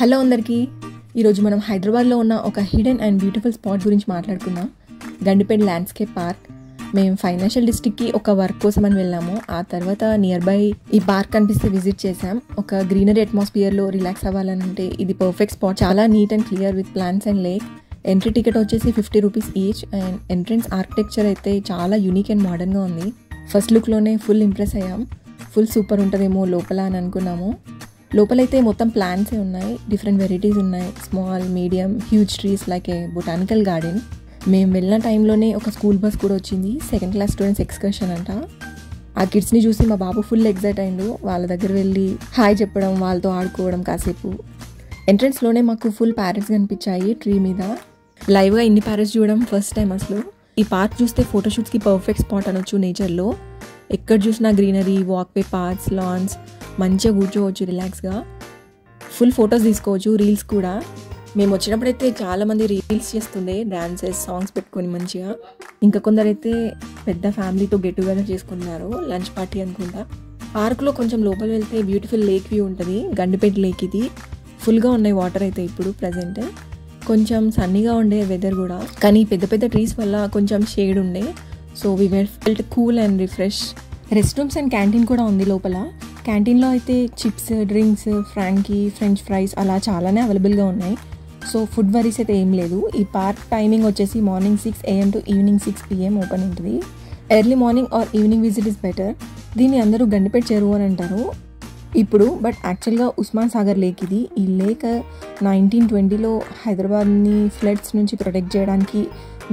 Hello అందరికీ, ఈరోజు మనం హైదరాబాద్లో ఉన్న ఒక హిడెన్ అండ్ బ్యూటిఫుల్ స్పాట్ గురించి మాట్లాడుకుందాం. Gandipet landscape park. మేము ఫైనాన్షియల్ డిస్ట్రిక్ట్కి ఒక వర్క్ కోసం అని వెళ్ళాము. ఆ తర్వాత నియర్ బై ఈ పార్క్ కనిపిస్తే విజిట్ చేసాం. ఒక గ్రీనరీ అట్మాస్ఫియర్లో రిలాక్స్ అవ్వాలని అంటే ఇది పర్ఫెక్ట్ స్పాట్. చాలా neat and clear with plants and lake. Entry ticket వచ్చేసి 50 rupees each. And entrance architecture అయితే చాలా యూనిక్ అండ్ మోడర్న్గా ఉంది. ఫస్ట్ లుక్లోనే ఫుల్ ఇంప్రెస్ అయ్యాం. ఫుల్ సూపర్ ఉంటుందేమో లోపల అని అనుకున్నాము. లోపలైతే మొత్తం ప్లాంట్సే ఉన్నాయి, డిఫరెంట్ వెరైటీస్ ఉన్నాయి. Small, medium, huge trees like ఏ బొటానికల్ గార్డెన్. మేము వెళ్ళిన టైంలోనే ఒక స్కూల్ బస్ కూడా వచ్చింది. 2nd క్లాస్ స్టూడెంట్స్ ఎక్స్కర్షన్ అంట. ఆ కిడ్స్ని చూసి మా బాబు ఫుల్ ఎక్సైట్ అయిండు. వాళ్ళ దగ్గర వెళ్ళి హాయ్ చెప్పడం, వాళ్ళతో ఆడుకోవడం కాసేపు. ఎంట్రన్స్లోనే మాకు ఫుల్ ప్యారెట్స్ కనిపించాయి ట్రీ మీద. లైవ్గా ఇన్ని ప్యారెట్స్ చూడడం ఫస్ట్ టైం అసలు. ఈ పార్క్ చూస్తే ఫోటోషూట్స్కి పర్ఫెక్ట్ స్పాట్ అనొచ్చు. నేచర్లో ఎక్కడ చూసినా గ్రీనరీ, వాక్వే పార్క్స్, లాన్స్, మంచిగా కూర్చోవచ్చు రిలాక్స్గా. ఫుల్ ఫొటోస్ తీసుకోవచ్చు, రీల్స్ కూడా. మేము వచ్చినప్పుడైతే చాలామంది రీల్స్ చేస్తుండే, డాన్సెస్, సాంగ్స్ పెట్టుకొని మంచిగా. ఇంకా కొందరైతే పెద్ద ఫ్యామిలీతో గెట్ టుగెదర్ చేసుకున్నారు, లంచ్ పార్టీ అనుకుంటా. పార్క్లో కొంచెం లోపల వెళ్తే బ్యూటిఫుల్ లేక్ వ్యూ ఉంటుంది. గండిపేట లేక్ ఇది. ఫుల్గా ఉన్నాయి వాటర్ అయితే ఇప్పుడు ప్రజెంట్. కొంచెం సన్నీగా ఉండే వెదర్ కూడా, కానీ పెద్ద పెద్ద ట్రీస్ వల్ల కొంచెం షేడ్ ఉండే. So we felt cool and refresh. Rest rooms and canteen కూడా ఉంది లోపల. క్యాంటీన్లో అయితే chips, drinks, Frankie, French fries అలా చాలానే అవైలబుల్గా ఉన్నాయి. సో ఫుడ్ వరీస్ అయితే ఏం లేదు. ఈ పార్క్ టైమింగ్ వచ్చేసి morning 6 AM to evening 6 PM open ఉంటుంది. Early morning or evening visit is better. దీన్ని అందరూ గండిపేట చెరువు అని అంటారు ఇప్పుడు, బట్ యాక్చువల్గా ఉస్మాన్ సాగర్ లేక్ ఇది. ఈ లేక్ 1920లో హైదరాబాద్ని ఫ్లడ్స్ నుంచి ప్రొటెక్ట్ చేయడానికి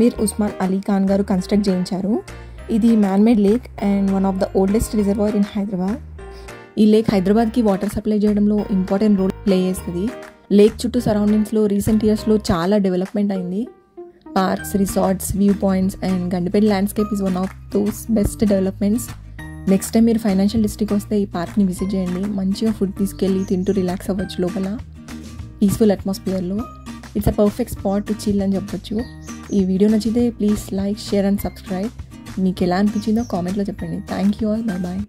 మీర్ ఉస్మాన్ అలీ ఖాన్ గారు కన్స్ట్రక్ట్ చేయించారు. ఇది man-made lake and one of the oldest reservoir in Hyderabad. ఈ లేక్ హైదరాబాద్కి వాటర్ సప్లై చేయడంలో ఇంపార్టెంట్ రోల్ ప్లే చేస్తుంది. లేక్ చుట్టూ సరౌండింగ్స్లో రీసెంట్ ఇయర్స్లో చాలా డెవలప్మెంట్ అయింది. Parks, resorts, view points and Gandipet landscape is one of those best developments. Next time మీరు ఫైనాన్షియల్ డిస్ట్రిక్ట్ వస్తే ఈ పార్క్ని విజిట్ చేయండి. మంచిగా ఫుడ్ తీసుకెళ్ళి తింటూ రిలాక్స్ అవ్వచ్చు లోపల పీస్ఫుల్ అట్మాస్ఫియర్లో. It's a perfect spot to chill అని చెప్పొచ్చు. ఈ వీడియో నచ్చితే please like, share and subscribe. మీకు ఎలా అనిపించిందో కామెంట్లో చెప్పండి. Thank you all. Bye bye.